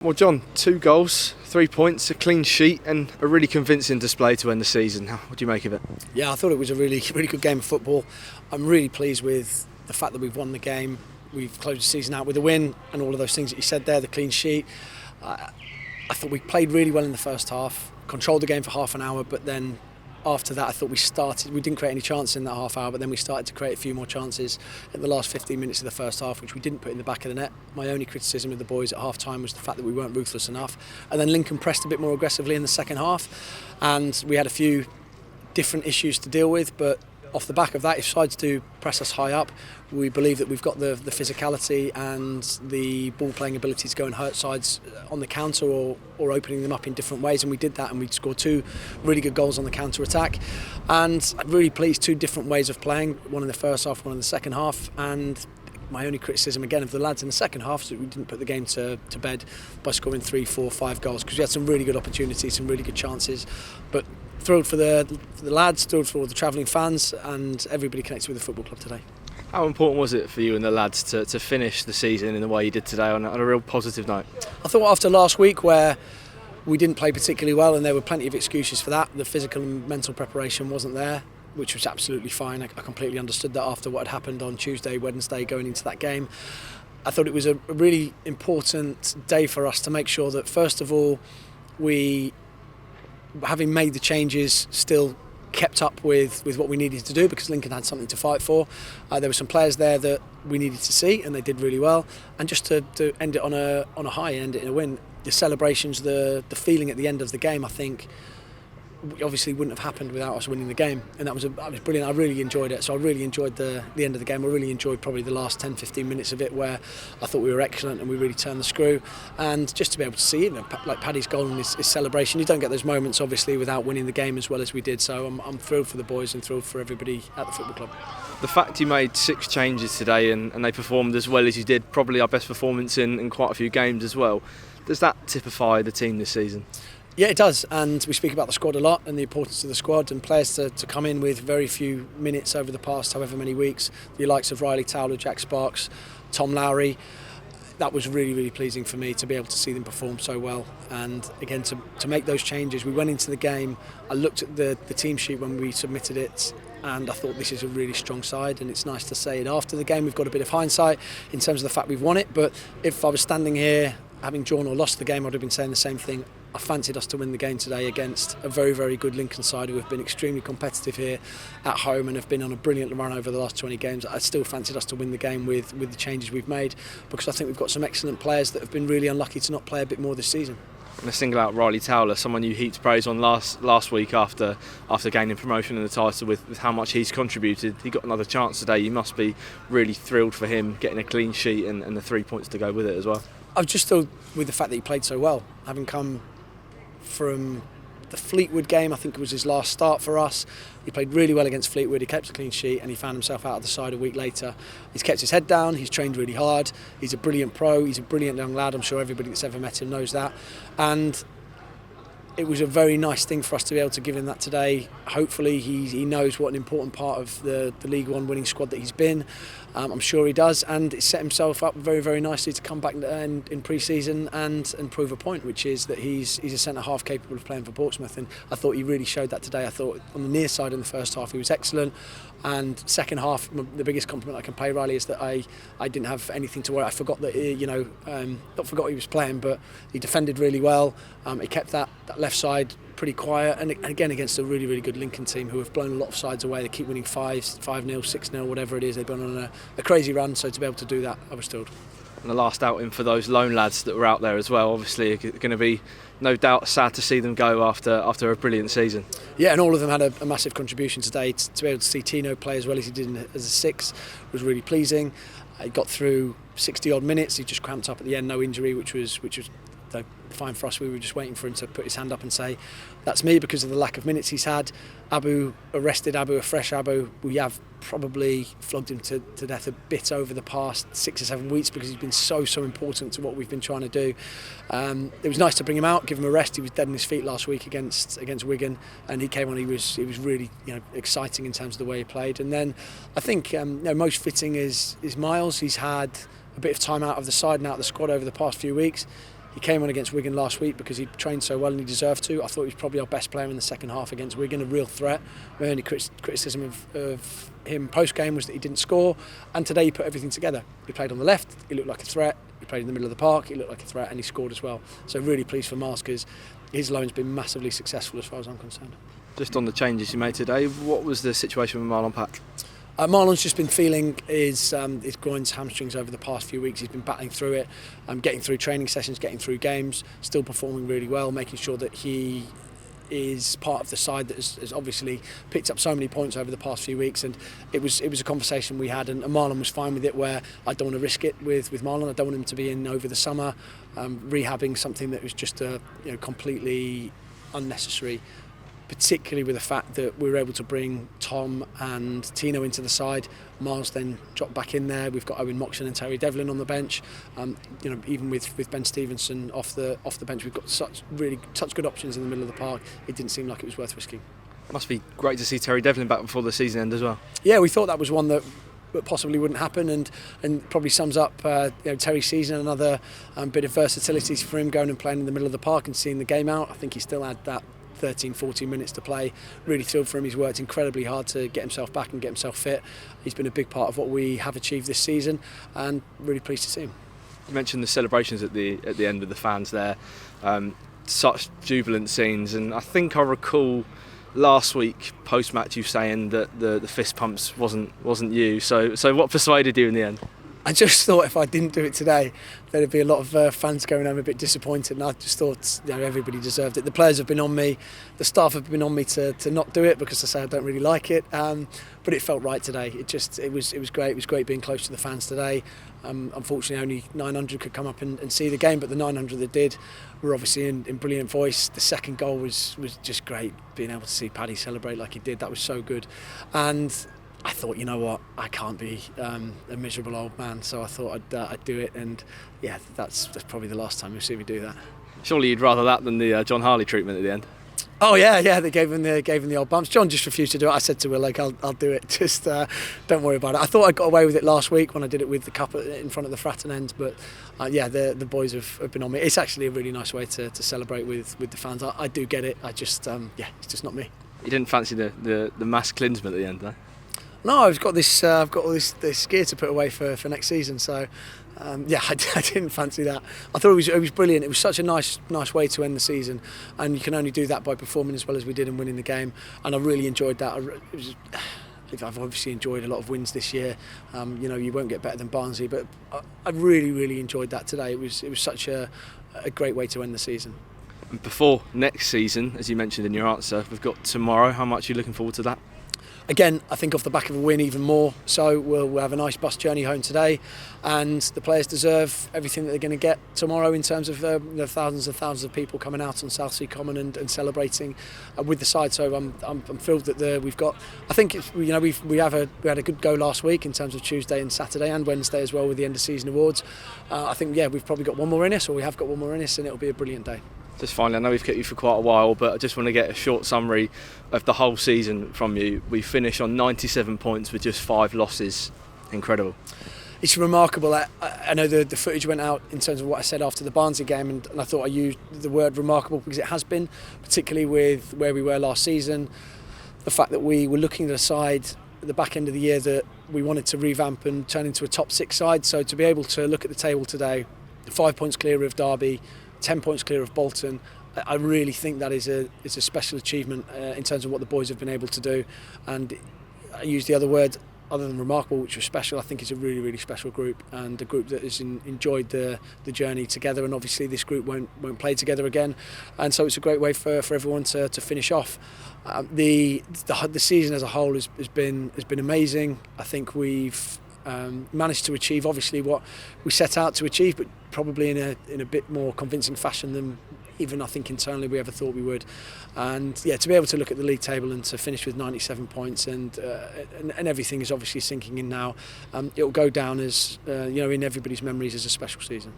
Well, John, 2 goals, 3 points, a clean sheet and a really convincing display to end the season. What do you make of it? Yeah, I thought it was a really good game of football. I'm really pleased with the fact that we've won the game. We've closed the season out with a win and all of those things that you said there, the clean sheet. I thought we played really well in the first half, controlled the game for half an hour, but then after that I thought we didn't create any chances in that half hour, but then we started to create a few more chances in the last 15 minutes of the first half, which we didn't put in the back of the net. My only criticism of the boys at half time was the fact that we weren't ruthless enough, and then Lincoln pressed a bit more aggressively in the second half, and we had a few different issues to deal with. But off the back of that, if sides do press us high up, we believe that we've got the physicality and the ball playing ability to go and hurt sides on the counter or opening them up in different ways, and we did that, and we scored 2 really good goals on the counter attack. And I'm really pleased, 2 different ways of playing, one in the first half, one in the second half. And my only criticism again of the lads in the second half is that we didn't put the game to bed by scoring 3, 4, 5 goals, because we had some really good opportunities, some really good chances. But thrilled for the lads, thrilled for all the travelling fans and everybody connected with the football club today. How important was it for you and the lads to finish the season in the way you did today on a real positive note? I thought after last week, where we didn't play particularly well and there were plenty of excuses for that, the physical and mental preparation wasn't there, which was absolutely fine. I completely understood that after what had happened on Tuesday, Wednesday going into that game. I thought it was a really important day for us to make sure that first of all we, having made the changes, still kept up with what we needed to do, because Lincoln had something to fight for. There were some players there that we needed to see, and they did really well. And just to end it on a high, end it in a win. The celebrations, the feeling at the end of the game, I think obviously wouldn't have happened without us winning the game, and that was brilliant. I really enjoyed it. So I really enjoyed the end of the game. I really enjoyed probably the last 10-15 minutes of it, where I thought we were excellent and we really turned the screw. And just to be able to see, like Paddy's goal and his celebration, you don't get those moments obviously without winning the game as well as we did. So I'm thrilled for the boys and thrilled for everybody at the football club. The fact you made 6 changes today and they performed as well as you did, probably our best performance in quite a few games as well, does that typify the team this season? Yeah, it does, and we speak about the squad a lot and the importance of the squad and players to come in with very few minutes over the past however many weeks. The likes of Harley, Toler, Jack Sparks, Tom Lowry. That was really, really pleasing for me to be able to see them perform so well. And again, to make those changes, we went into the game, I looked at the team sheet when we submitted it, and I thought this is a really strong side, and it's nice to say it after the game. We've got a bit of hindsight in terms of the fact we've won it, but if I was standing here having drawn or lost the game, I'd have been saying the same thing. I fancied us to win the game today against a very, very good Lincoln side who have been extremely competitive here at home and have been on a brilliant run over the last 20 games. I still fancied us to win the game with the changes we've made, because I think we've got some excellent players that have been really unlucky to not play a bit more this season. I'm going to single out Riley Toler, someone you heaped praise on last week after gaining promotion and the title with how much he's contributed. He got another chance today. You must be really thrilled for him getting a clean sheet and the 3 points to go with it as well. I was just thrilled with the fact that he played so well, having come from the Fleetwood game. I think it was his last start for us. He played really well against Fleetwood, he kept a clean sheet, and he found himself out of the side a week later. He's kept his head down, he's trained really hard, he's a brilliant pro, he's a brilliant young lad. I'm sure everybody that's ever met him knows that. And it was a very nice thing for us to be able to give him that today. Hopefully he knows what an important part of the League One winning squad that he's been. I'm sure he does, and it set himself up very, very nicely to come back in pre-season and prove a point, which is that he's a centre-half capable of playing for Portsmouth, and I thought he really showed that today. I thought on the near side in the first half he was excellent, and second half the biggest compliment I can pay Riley is that I didn't have anything to worry. I forgot that not forgot he was playing, but he defended really well. He kept that left side pretty quiet, and again against a really, really good Lincoln team who have blown a lot of sides away. They keep winning 5-0, 6-0, whatever it is. They've been on a crazy run, so to be able to do that, I was thrilled. And the last outing for those lone lads that were out there as well, obviously going to be no doubt sad to see them go after a brilliant season. Yeah, and all of them had a massive contribution today. To be able to see Tino play as well as he did as a 6 was really pleasing. He got through 60 odd minutes. He just cramped up at the end, no injury, which was fine for us. We were just waiting for him to put his hand up and say that's me, because of the lack of minutes he's had. A fresh Abu, we have probably flogged him to death a bit over the past 6 or 7 weeks, because he's been so important to what we've been trying to do. It was nice to bring him out, give him a rest. He was dead on his feet last week against Wigan, and he came on. He was really exciting in terms of the way he played. And then I think most fitting is Miles. He's had a bit of time out of the side and out of the squad over the past few weeks. He came on against Wigan last week because he trained so well and he deserved to. I thought he was probably our best player in the second half against Wigan, a real threat. My only criticism of him post-game was that he didn't score, and today he put everything together. He played on the left, he looked like a threat. He played in the middle of the park, he looked like a threat, and he scored as well. So really pleased for Miles because his loan's been massively successful as far as I'm concerned. Just on the changes you made today, what was the situation with Marlon Pack? Marlon's just been feeling his groins, hamstrings over the past few weeks. He's been battling through it, getting through training sessions, getting through games, still performing really well, making sure that he is part of the side that has obviously picked up so many points over the past few weeks. And it was a conversation we had, and Marlon was fine with it, where I don't want to risk it with Marlon. I don't want him to be in over the summer rehabbing something that was just completely unnecessary, particularly with the fact that we were able to bring Tom and Tino into the side. Miles then dropped back in there. We've got Owen Moxon and Terry Devlin on the bench. Even with Ben Stevenson off the bench, we've got such good options in the middle of the park. It didn't seem like it was worth risking. It must be great to see Terry Devlin back before the season end as well. Yeah, we thought that was one that possibly wouldn't happen, and probably sums up Terry's season. Another bit of versatility for him, going and playing in the middle of the park and seeing the game out. I think he still had that 13-14 minutes to play. Really thrilled for him. He's worked incredibly hard to get himself back and get himself fit. He's been a big part of what we have achieved this season, and really pleased to see him. You mentioned the celebrations at the end with the fans there, such jubilant scenes, and I think I recall last week post match you saying that the fist pumps wasn't you. So what persuaded you in the end? I just thought if I didn't do it today, there'd be a lot of fans going home a bit disappointed, and I just thought everybody deserved it. The players have been on me, the staff have been on me to not do it because I say I don't really like it, but it felt right today. It was great. It was great being close to the fans today. Unfortunately, only 900 could come up and see the game, but the 900 that did were obviously in brilliant voice. The second goal was just great. Being able to see Paddy celebrate like he did, that was so good. And I thought, you know what, I can't be a miserable old man, so I thought I'd do it, and yeah, that's probably the last time you'll see me do that. Surely you'd rather that than the John Harley treatment at the end? Oh yeah, they gave him the old bumps. John just refused to do it. I said to Will, I'll do it, just don't worry about it. I thought I got away with it last week when I did it with the cup in front of the Fratton end, but the boys have been on me. It's actually a really nice way to celebrate with the fans. I do get it, I just, it's just not me. You didn't fancy the mass cleansement at the end, though? No, I've got all this gear to put away for next season, so I didn't fancy that. I thought it was brilliant. It was such a nice way to end the season, and you can only do that by performing as well as we did and winning the game. And I really enjoyed that. I've obviously enjoyed a lot of wins this year. You won't get better than Barnsley, but I really enjoyed that today. It was such a great way to end the season. And before next season, as you mentioned in your answer, we've got tomorrow. How much are you looking forward to that? Again, I think off the back of a win even more. So we'll have a nice bus journey home today, and the players deserve everything that they're going to get tomorrow in terms of thousands and thousands of people coming out on Southsea Common and celebrating with the side. So I'm thrilled that we've got. I think we had a good go last week in terms of Tuesday and Saturday and Wednesday as well with the end of season awards. I think we've probably got one more in us, or we have got one more in us, and it'll be a brilliant day. Just finally, I know we've kept you for quite a while, but I just want to get a short summary of the whole season from you. We finished on 97 points with just 5 losses. Incredible. It's remarkable. I know the footage went out in terms of what I said after the Barnsley game, and I thought I used the word remarkable because it has been, particularly with where we were last season. The fact that we were looking at a side at the back end of the year that we wanted to revamp and turn into a top 6 side. So to be able to look at the table today, 5 points clear of Derby, 10 points clear of Bolton, I really think that is a special achievement in terms of what the boys have been able to do. And I use the other word other than remarkable, which was special. I think it's a really special group, and a group that has enjoyed the journey together. And obviously this group won't play together again, and so it's a great way for everyone to finish off. The season as a whole has been amazing. I think we've managed to achieve obviously what we set out to achieve, but probably in a bit more convincing fashion than even I think internally we ever thought we would. And to be able to look at the league table and to finish with 97 points and everything is obviously sinking in now. It will go down as in everybody's memories as a special season.